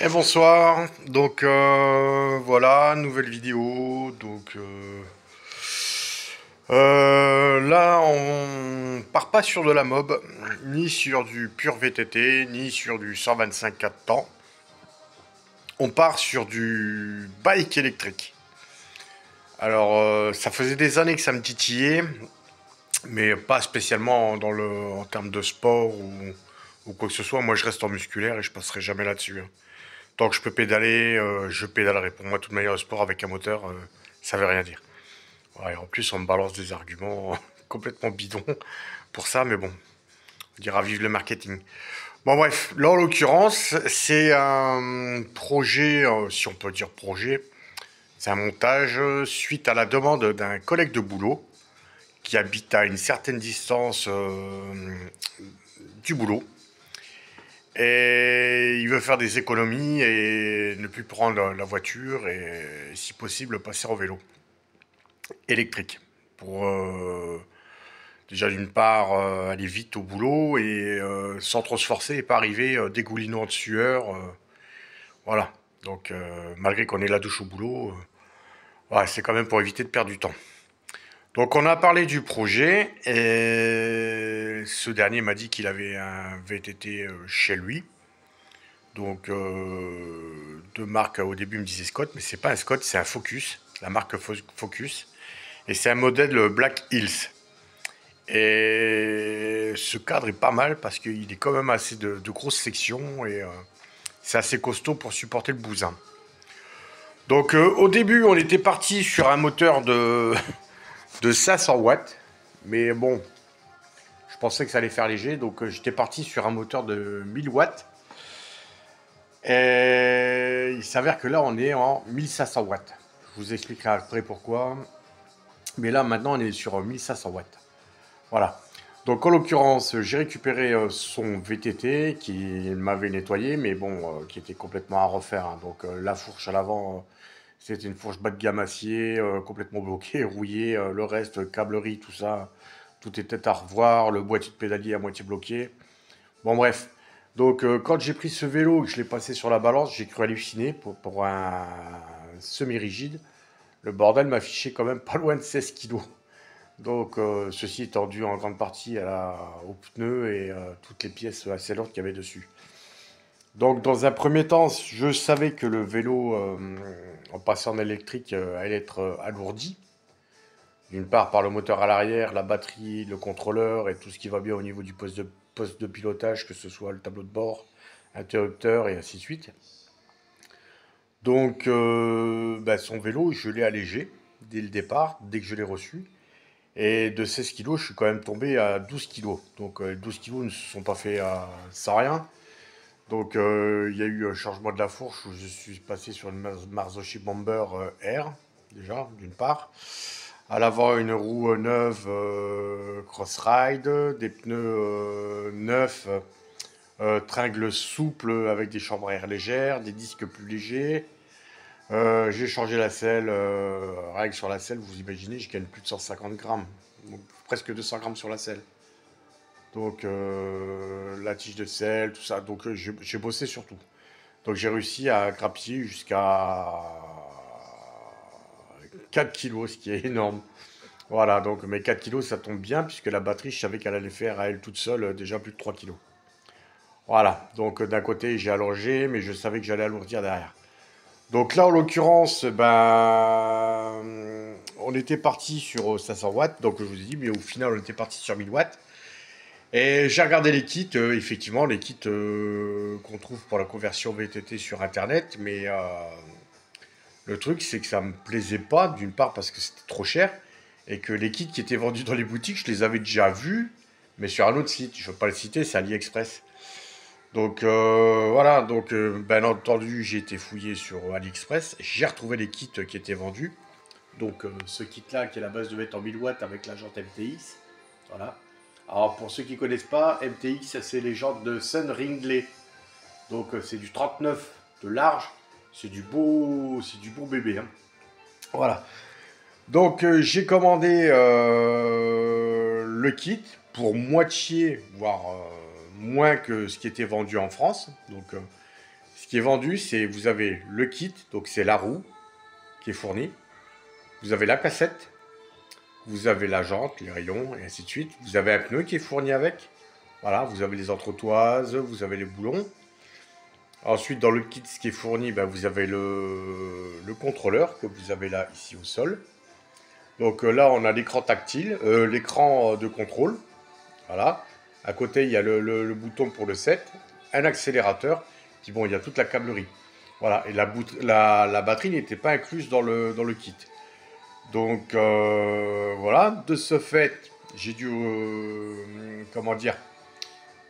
Et bonsoir, donc voilà, nouvelle vidéo, là on part pas sur de la mob, ni sur du pur VTT, ni sur du 125 4 temps, on part sur du bike électrique. Alors ça faisait des années que ça me titillait, mais pas spécialement en termes de sport ou quoi que ce soit, moi je reste en musculaire et je passerai jamais là-dessus, hein. Tant que je peux pédaler, je pédalerai. Pour moi, toute manière, le sport avec un moteur, ça veut rien dire. Ouais, en plus, on me balance des arguments complètement bidons pour ça, mais bon, on dira vive le marketing. Bon, bref, là, en l'occurrence, c'est un projet, si on peut dire projet, c'est un montage suite à la demande d'un collègue de boulot qui habite à une certaine distance du boulot. Et il veut faire des économies et ne plus prendre la voiture et, si possible, passer au vélo électrique. Pour déjà d'une part aller vite au boulot et sans trop se forcer et pas arriver dégoulinant de sueur. Voilà. Donc malgré qu'on ait la douche au boulot, ouais, c'est quand même pour éviter de perdre du temps. Donc on a parlé du projet et ce dernier m'a dit qu'il avait un VTT chez lui. Donc, deux marques au début me disaient Scott, mais c'est pas un Scott, c'est un Focus, la marque Focus. Et c'est un modèle Black Hills. Et ce cadre est pas mal parce qu'il est quand même assez de grosses sections et c'est assez costaud pour supporter le bousin. Donc, au début, on était parti sur un moteur de 500 watts. Mais bon, je pensais que ça allait faire léger, donc j'étais parti sur un moteur de 1000 watts. Et il s'avère que là, on est en 1500 watts. Je vous expliquerai après pourquoi. Mais là, maintenant, on est sur 1500 watts. Voilà. Donc, en l'occurrence, j'ai récupéré son VTT qui m'avait nettoyé, mais bon, qui était complètement à refaire, hein. Donc, la fourche à l'avant, c'était une fourche bas de gamme acier, complètement bloquée, rouillée. Le reste, câblerie, tout ça, tout était à revoir. Le boîtier de pédalier à moitié bloqué. Bon, bref. Donc, quand j'ai pris ce vélo et que je l'ai passé sur la balance, j'ai cru halluciner pour un semi-rigide. Le bordel m'affichait quand même pas loin de 16 kilos. Donc, ceci étant dû en grande partie aux pneus et toutes les pièces assez lourdes qu'il y avait dessus. Donc, dans un premier temps, je savais que le vélo, en passant en électrique, allait être alourdi. D'une part par le moteur à l'arrière, la batterie, le contrôleur et tout ce qui va bien au niveau du poste de pilotage, que ce soit le tableau de bord, interrupteur et ainsi de suite. Donc son vélo, je l'ai allégé dès le départ, dès que je l'ai reçu. Et de 16 kilos, je suis quand même tombé à 12 kilos. Donc 12 kilos ne se sont pas faits sans rien. Donc il y a eu un changement de la fourche où je suis passé sur une Marzocchi Bomber R, déjà, d'une part. À l'avant, une roue neuve Cross-Ride, des pneus neufs, tringles souples avec des chambres à air légères, des disques plus légers. J'ai changé la selle, rien que sur la selle, vous imaginez, je gagne plus de 150 grammes, donc presque 200 grammes sur la selle. Donc la tige de selle, tout ça, donc j'ai bossé sur tout. Donc j'ai réussi à grappiller jusqu'à 4 kilos, ce qui est énorme. Voilà, donc mes 4 kilos, ça tombe bien, puisque la batterie, je savais qu'elle allait faire à elle toute seule déjà plus de 3 kilos. Voilà, donc d'un côté, j'ai allongé, mais je savais que j'allais alourdir derrière. Donc là, en l'occurrence, on était parti sur 500 watts, donc je vous ai dit, mais au final, on était parti sur 1000 watts. Et j'ai regardé les kits, effectivement, les kits qu'on trouve pour la conversion VTT sur Internet, mais le truc, c'est que ça me plaisait pas, d'une part parce que c'était trop cher, et que les kits qui étaient vendus dans les boutiques, je les avais déjà vus, mais sur un autre site. Je ne veux pas le citer, c'est AliExpress. Donc voilà, donc bien entendu, j'ai été fouillé sur AliExpress, j'ai retrouvé les kits qui étaient vendus. Donc ce kit-là, qui est la base de mettre en 1000 watts avec la jante MTX. Voilà. Alors pour ceux qui ne connaissent pas, MTX, c'est les jantes de Sun Ringley. Donc c'est du 39 de large, c'est du beau bébé, hein. Voilà. Donc j'ai commandé le kit pour moitié, voire moins que ce qui était vendu en France. Donc Ce qui est vendu, c'est vous avez le kit, donc c'est la roue qui est fournie. Vous avez la cassette, vous avez la jante, les rayons, et ainsi de suite. Vous avez un pneu qui est fourni avec. Voilà, vous avez les entretoises, vous avez les boulons. Ensuite, dans le kit, ce qui est fourni, ben, vous avez le contrôleur que vous avez là, ici au sol. Donc là, on a l'écran tactile, l'écran de contrôle. Voilà. À côté, il y a le bouton pour le set, un accélérateur, puis bon, il y a toute la câblerie. Voilà, et la batterie n'était pas incluse dans le kit. Donc voilà, de ce fait, j'ai dû, comment dire,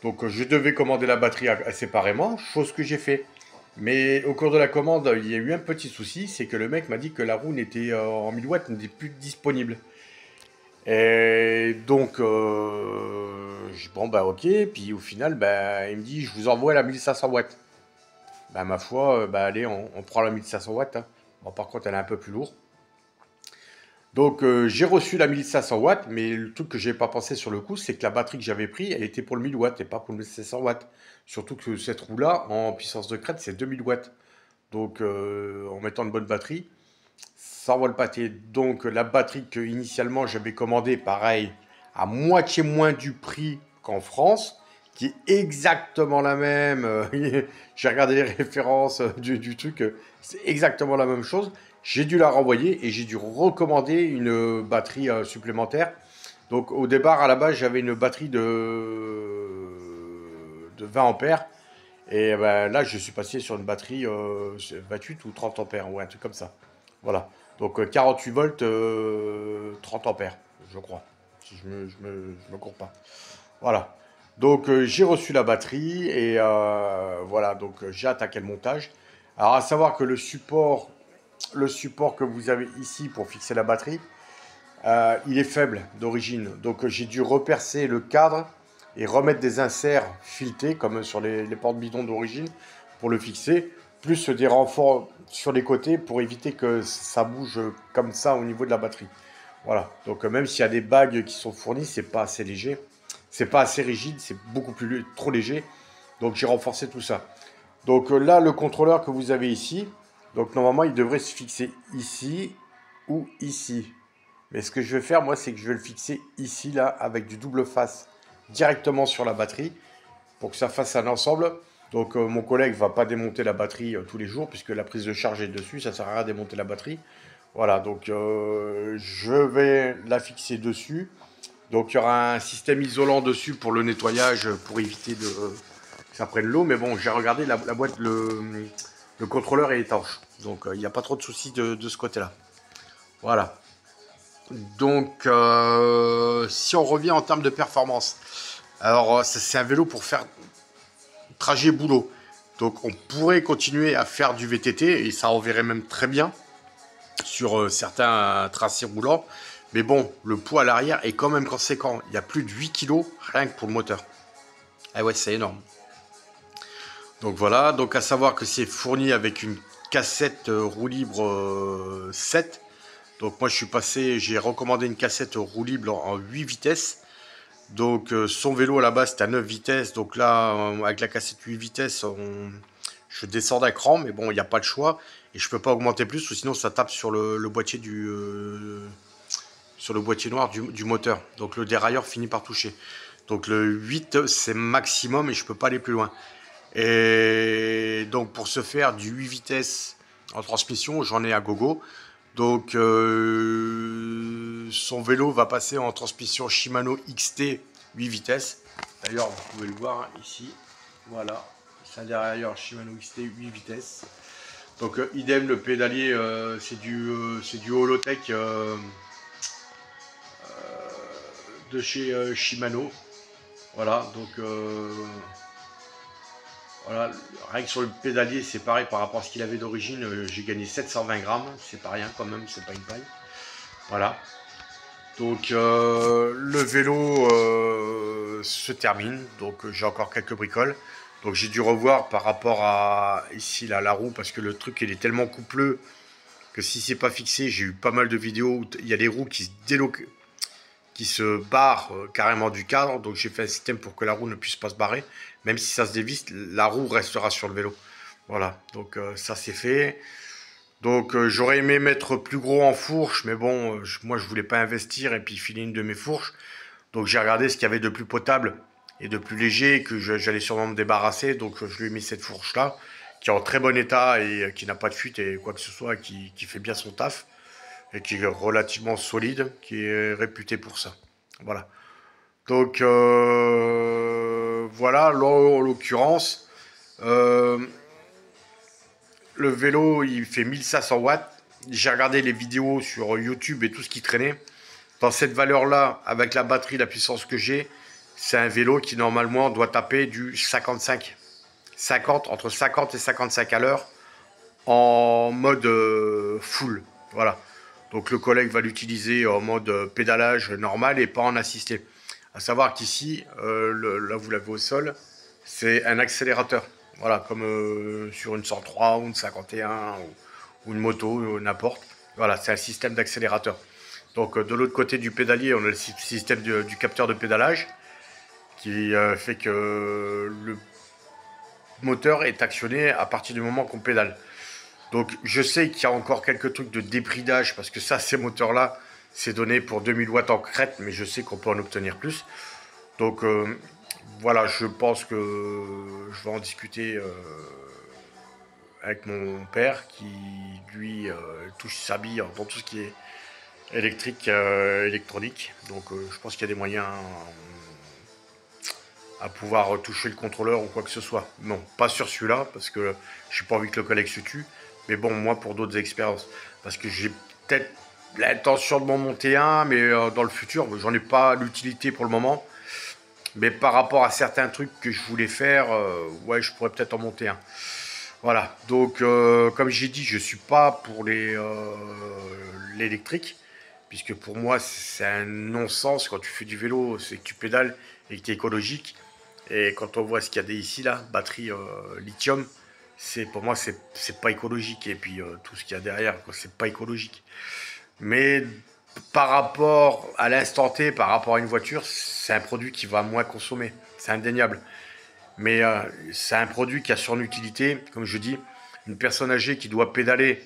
donc je devais commander la batterie séparément, chose que j'ai fait. Mais au cours de la commande, il y a eu un petit souci, c'est que le mec m'a dit que la roue n'était en 1000 watts n'était plus disponible. Et donc, bon bah ok, puis au final, bah, il me dit, je vous envoie la 1500 watts. Bah ma foi, bah allez, on prend la 1500 watts. Hein. Bon, par contre, elle est un peu plus lourde. Donc j'ai reçu la 1500 watts, mais le truc que j'ai pas pensé sur le coup, c'est que la batterie que j'avais pris, elle était pour le 1000 watts et pas pour le 1500 watts. Surtout que cette roue-là, en puissance de crête, c'est 2000 watts. Donc en mettant une bonne batterie, ça envoie le pâté. Donc la batterie que initialement j'avais commandée, pareil, à moitié moins du prix qu'en France, qui est exactement la même. J'ai regardé les références du truc, c'est exactement la même chose. J'ai dû la renvoyer et j'ai dû recommander une batterie supplémentaire. Donc au départ, à la base, j'avais une batterie de 20 ampères. Et ben, là, je suis passé sur une batterie 28 ou 30 ampères, ou un truc comme ça. Voilà. Donc 48 volts, 30 ampères, je crois. Si je me cours pas. Voilà. Donc j'ai reçu la batterie et voilà. Donc j'ai attaqué le montage. Alors à savoir que le support que vous avez ici pour fixer la batterie, il est faible d'origine. Donc j'ai dû repercer le cadre et remettre des inserts filetés comme sur les portes bidons d'origine pour le fixer, plus des renforts sur les côtés pour éviter que ça bouge comme ça au niveau de la batterie. Voilà, donc même s'il y a des bagues qui sont fournies, c'est pas assez léger, c'est pas assez rigide, c'est beaucoup plus trop léger. Donc j'ai renforcé tout ça. Donc là, le contrôleur que vous avez ici, donc normalement il devrait se fixer ici ou ici. Mais ce que je vais faire, moi, c'est que je vais le fixer ici, là, avec du double face directement sur la batterie pour que ça fasse un ensemble. Donc mon collègue va pas démonter la batterie tous les jours puisque la prise de charge est dessus, ça sert à rien de démonter la batterie. Voilà, donc je vais la fixer dessus. Donc il y aura un système isolant dessus pour le nettoyage, pour éviter que ça prenne l'eau. Mais bon, j'ai regardé la boîte, le contrôleur est étanche. Donc il n'y a pas trop de soucis de ce côté-là. Voilà. Donc si on revient en termes de performance, alors c'est un vélo pour faire trajet boulot. Donc on pourrait continuer à faire du VTT et ça enverrait même très bien sur certains tracés roulants. Mais bon, le poids à l'arrière est quand même conséquent. Il y a plus de 8 kg rien que pour le moteur. Ah ouais, c'est énorme. Donc voilà, donc à savoir que c'est fourni avec une cassette roue libre 7. Donc moi je suis passé, j'ai recommandé une cassette roue libre en 8 vitesses. Donc son vélo à la base c'était à 9 vitesses. Donc là, avec la cassette 8 vitesses, je descends d'un cran, mais bon, il n'y a pas de choix. Et je peux pas augmenter plus, ou sinon ça tape sur le boîtier sur le boîtier noir du moteur. Donc le dérailleur finit par toucher. Donc le 8 c'est maximum et je peux pas aller plus loin. Et donc pour ce faire du 8 vitesses en transmission, j'en ai à gogo. Donc son vélo va passer en transmission Shimano XT 8 vitesses. D'ailleurs vous pouvez le voir hein, ici. Voilà, c'est un dérailleur Shimano XT 8 vitesses. Donc idem le pédalier c'est du Holotech de chez Shimano. Voilà, donc voilà, rien que sur le pédalier, c'est pareil par rapport à ce qu'il avait d'origine. J'ai gagné 720 grammes, c'est pas rien quand même, c'est pas une paille. Voilà. Donc le vélo se termine, donc j'ai encore quelques bricoles. Donc j'ai dû revoir par rapport à ici là, la roue parce que le truc il est tellement coupleux que si c'est pas fixé, j'ai eu pas mal de vidéos où il y a des roues qui se délocalisent, qui se barre carrément du cadre. Donc j'ai fait un système pour que la roue ne puisse pas se barrer. Même si ça se dévisse, la roue restera sur le vélo. Voilà, donc ça c'est fait. Donc j'aurais aimé mettre plus gros en fourche, mais bon, moi je voulais pas investir et puis filer une de mes fourches. Donc j'ai regardé ce qu'il y avait de plus potable et de plus léger que j'allais sûrement me débarrasser. Donc je lui ai mis cette fourche-là, qui est en très bon état et qui n'a pas de fuite et quoi que ce soit, qui fait bien son taf et qui est relativement solide, qui est réputé pour ça. Voilà. Donc voilà, là en l'occurrence, euh, le vélo il fait 1500 watts. J'ai regardé les vidéos sur YouTube et tout ce qui traînait. Dans cette valeur-là, avec la batterie, la puissance que j'ai, c'est un vélo qui normalement doit taper du 55. 50, entre 50 et 55 à l'heure en mode full. Voilà. Donc le collègue va l'utiliser en mode pédalage normal et pas en assisté. À savoir qu'ici, là vous l'avez au sol, c'est un accélérateur. Voilà, comme sur une 103 ou une 51 ou une moto, n'importe. Voilà, c'est un système d'accélérateur. Donc de l'autre côté du pédalier, on a le système du capteur de pédalage qui fait que le moteur est actionné à partir du moment qu'on pédale. Donc je sais qu'il y a encore quelques trucs de débridage parce que ça, ces moteurs-là, c'est donné pour 2000 watts en crête, mais je sais qu'on peut en obtenir plus. Donc voilà, je pense que je vais en discuter avec mon père qui, lui, touche sa bille dans tout ce qui est électrique, électronique. Donc je pense qu'il y a des moyens à pouvoir toucher le contrôleur ou quoi que ce soit. Non, pas sur celui-là, parce que j'ai pas envie que le collègue se tue. Mais bon, moi, pour d'autres expériences. Parce que j'ai peut-être l'intention de m'en monter un, mais dans le futur, j'en ai pas l'utilité pour le moment. Mais par rapport à certains trucs que je voulais faire, ouais, je pourrais peut-être en monter un. Voilà, donc comme j'ai dit, je suis pas pour l'électrique, puisque pour moi c'est un non-sens. Quand tu fais du vélo, c'est que tu pédales et que tu es écologique. Et quand on voit ce qu'il y a ici, là, batterie lithium, pour moi c'est pas écologique. Et puis tout ce qu'il y a derrière, c'est pas écologique. Mais par rapport à l'instant T, par rapport à une voiture, c'est un produit qui va moins consommer. C'est indéniable. Mais c'est un produit qui a son utilité. Comme je dis, une personne âgée qui doit pédaler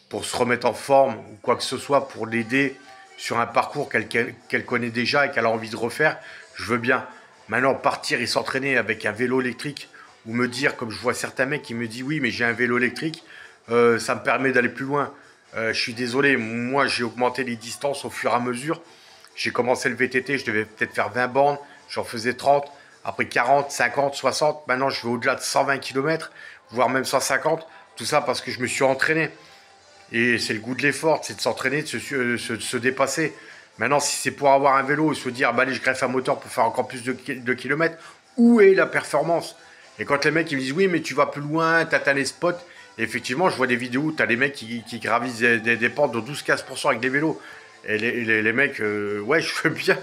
pour se remettre en forme ou quoi que ce soit, pour l'aider sur un parcours qu'elle connaît déjà et qu'elle a envie de refaire, je veux bien. Maintenant, partir et s'entraîner avec un vélo électrique ou me dire, comme je vois certains mecs qui me disent oui, mais j'ai un vélo électrique, ça me permet d'aller plus loin. Je suis désolé, moi j'ai augmenté les distances au fur et à mesure. J'ai commencé le VTT, je devais peut-être faire 20 bornes, j'en faisais 30, après 40, 50, 60, maintenant je vais au-delà de 120 km, voire même 150, tout ça parce que je me suis entraîné. Et c'est le goût de l'effort, c'est de s'entraîner, de se dépasser. Maintenant, si c'est pour avoir un vélo et se dire, bah allez, je greffe un moteur pour faire encore plus de kilomètres, où est la performance? Et quand les mecs ils me disent, oui, mais tu vas plus loin, t'atteins les spots, et effectivement, je vois des vidéos où t'as des mecs qui gravissent des pentes de 12-15% avec des vélos. Et les mecs, ouais, je veux bien,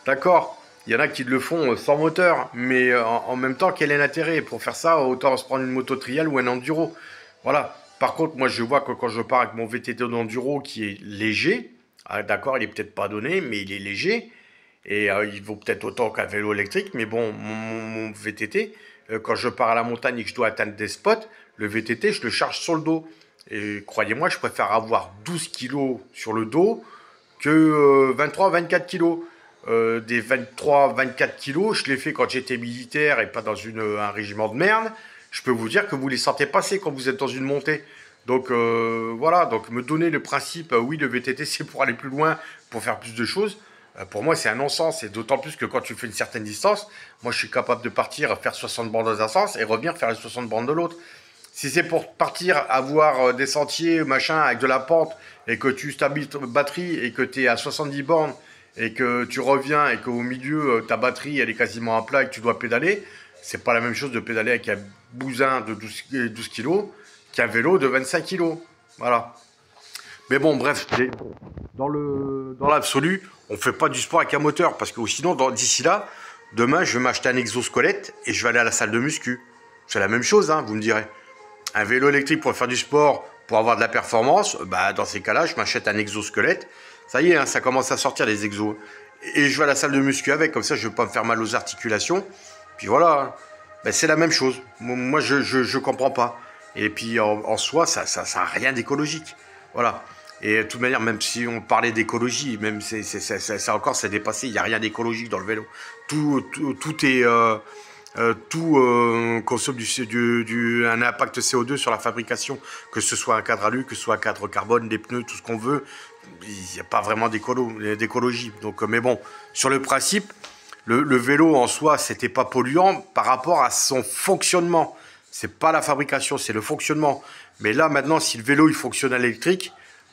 d'accord. Il y en a qui le font sans moteur, mais en même temps, quel est l'intérêt? Pour faire ça, autant se prendre une moto trial ou un enduro. Voilà. Par contre, moi, je vois que quand je pars avec mon VTT d'enduro qui est léger, ah, d'accord, il est peut-être pas donné, mais il est léger, et il vaut peut-être autant qu'un vélo électrique, mais bon, mon VTT, quand je pars à la montagne et que je dois atteindre des spots, le VTT, je le charge sur le dos. Et croyez-moi, je préfère avoir 12 kilos sur le dos que 23-24 kilos. Des 23-24 kilos, je l'ai fait quand j'étais militaire et pas dans un régiment de merde. Je peux vous dire que vous les sentez passer quand vous êtes dans une montée. Donc voilà, donc me donner le principe, oui, le VTT c'est pour aller plus loin, pour faire plus de choses, pour moi c'est un non-sens. Et d'autant plus que quand tu fais une certaine distance, moi je suis capable de partir, faire 60 bornes dans un sens et revenir faire les 60 bornes de l'autre. Si c'est pour partir, avoir des sentiers, machin, avec de la pente, et que tu stabilises ta batterie, et que tu es à 70 bornes, et que tu reviens, et qu'au milieu, ta batterie, elle est quasiment à plat, et que tu dois pédaler, c'est pas la même chose de pédaler avec un bousin de 12 kilos qu'un vélo de 25 kilos. Voilà. Mais bon, bref, dans l'absolu, on fait pas du sport avec un moteur, parce que sinon, d'ici là, demain, je vais m'acheter un exosquelette, et je vais aller à la salle de muscu. C'est la même chose, hein, vous me direz. Un vélo électrique pour faire du sport, pour avoir de la performance, bah dans ces cas-là, je m'achète un exosquelette. Ça y est, hein, ça commence à sortir les exos. Et je vais à la salle de muscu avec, comme ça je ne vais pas me faire mal aux articulations. Puis voilà, bah, c'est la même chose. Moi je comprends pas. Et puis en soi, ça n'a rien d'écologique. Voilà. Et de toute manière, même si on parlait d'écologie, même ça encore, c'est dépassé. Il n'y a rien d'écologique dans le vélo. Tout est tout consomme un impact CO2 sur la fabrication, que ce soit un cadre alu, que ce soit un cadre carbone, des pneus, tout ce qu'on veut. Il n'y a pas vraiment d'écologie. Donc, mais bon, sur le principe, le vélo en soi, c'était pas polluant par rapport à son fonctionnement. C'est pas la fabrication, c'est le fonctionnement. Mais là, maintenant, si le vélo il fonctionne à l'électrique,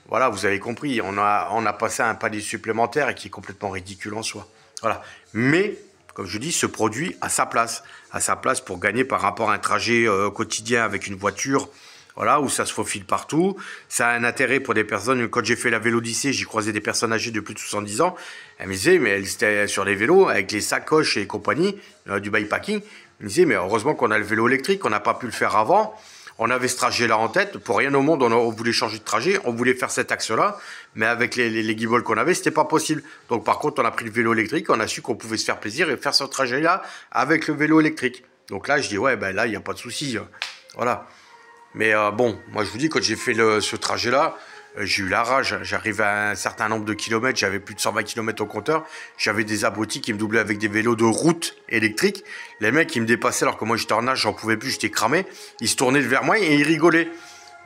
voilà, vous avez compris, on a passé à un palier supplémentaire et qui est complètement ridicule en soi. Voilà. Mais, comme je dis, ce produit a sa place. À sa place pour gagner par rapport à un trajet quotidien avec une voiture, voilà, où ça se faufile partout. Ça a un intérêt pour des personnes. Quand j'ai fait la Vélodyssée, j'ai croisé des personnes âgées de plus de 70 ans. Elles me disaient, mais elles étaient sur les vélos avec les sacoches et compagnie, du bikepacking. Elles me disaient, mais heureusement qu'on a le vélo électrique, on n'a pas pu le faire avant. On avait ce trajet-là en tête. Pour rien au monde, on voulait changer de trajet. On voulait faire cet axe-là. Mais avec les guibolles qu'on avait, c'était pas possible. Donc, par contre, on a pris le vélo électrique. On a su qu'on pouvait se faire plaisir et faire ce trajet-là avec le vélo électrique. Donc là, je dis, ouais, ben là, il n'y a pas de souci. Voilà. Mais bon, moi, je vous dis, quand j'ai fait ce trajet-là, j'ai eu la rage. J'arrivais à un certain nombre de kilomètres. J'avais plus de 120 kilomètres au compteur. J'avais des abrutis qui me doublaient avec des vélos de route électriques. Les mecs, ils me dépassaient alors que moi, j'étais en nage, j'en pouvais plus, j'étais cramé. Ils se tournaient vers moi et ils rigolaient.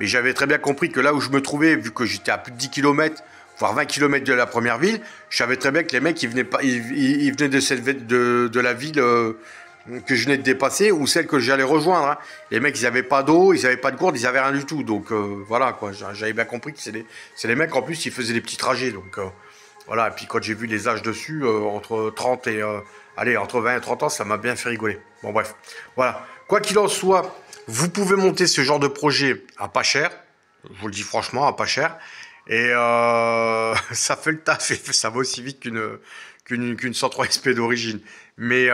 Mais j'avais très bien compris que là où je me trouvais, vu que j'étais à plus de 10 kilomètres, voire 20 kilomètres de la première ville, je savais très bien que les mecs, ils venaient, pas, ils venaient de la ville que je venais de dépasser ou celle que j'allais rejoindre. Hein. Les mecs, ils n'avaient pas d'eau, ils n'avaient pas de gourde, ils n'avaient rien du tout. Donc voilà, quoi. J'avais bien compris que c'est les mecs, en plus, ils faisaient des petits trajets. Donc voilà, et puis quand j'ai vu les âges dessus, entre 30 et... allez, entre 20 et 30 ans, ça m'a bien fait rigoler. Bon, bref. Voilà. Quoi qu'il en soit, vous pouvez monter ce genre de projet à pas cher. Je vous le dis franchement, à pas cher. Et ça fait le taf et ça va aussi vite qu'une 103 SP d'origine. Mais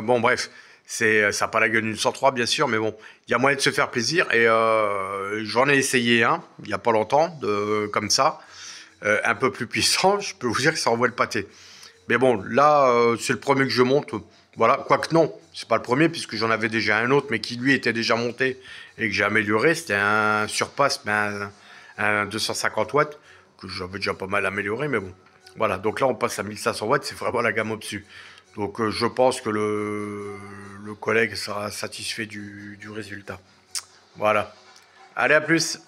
bon, bref, ça n'a pas la gueule d'une 103, bien sûr, mais bon, il y a moyen de se faire plaisir. Et j'en ai essayé un, il n'y a pas longtemps, comme ça, un peu plus puissant. Je peux vous dire que ça envoie le pâté. Mais bon, là, c'est le premier que je monte. Voilà, quoique non, c'est pas le premier, puisque j'en avais déjà un autre, mais qui lui était déjà monté et que j'ai amélioré. C'était un surpasse, mais un 250 watts, que j'avais déjà pas mal amélioré, mais bon. Voilà, donc là, on passe à 1500 watts, c'est vraiment la gamme au-dessus. Donc je pense que le collègue sera satisfait du résultat. Voilà. Allez, à plus!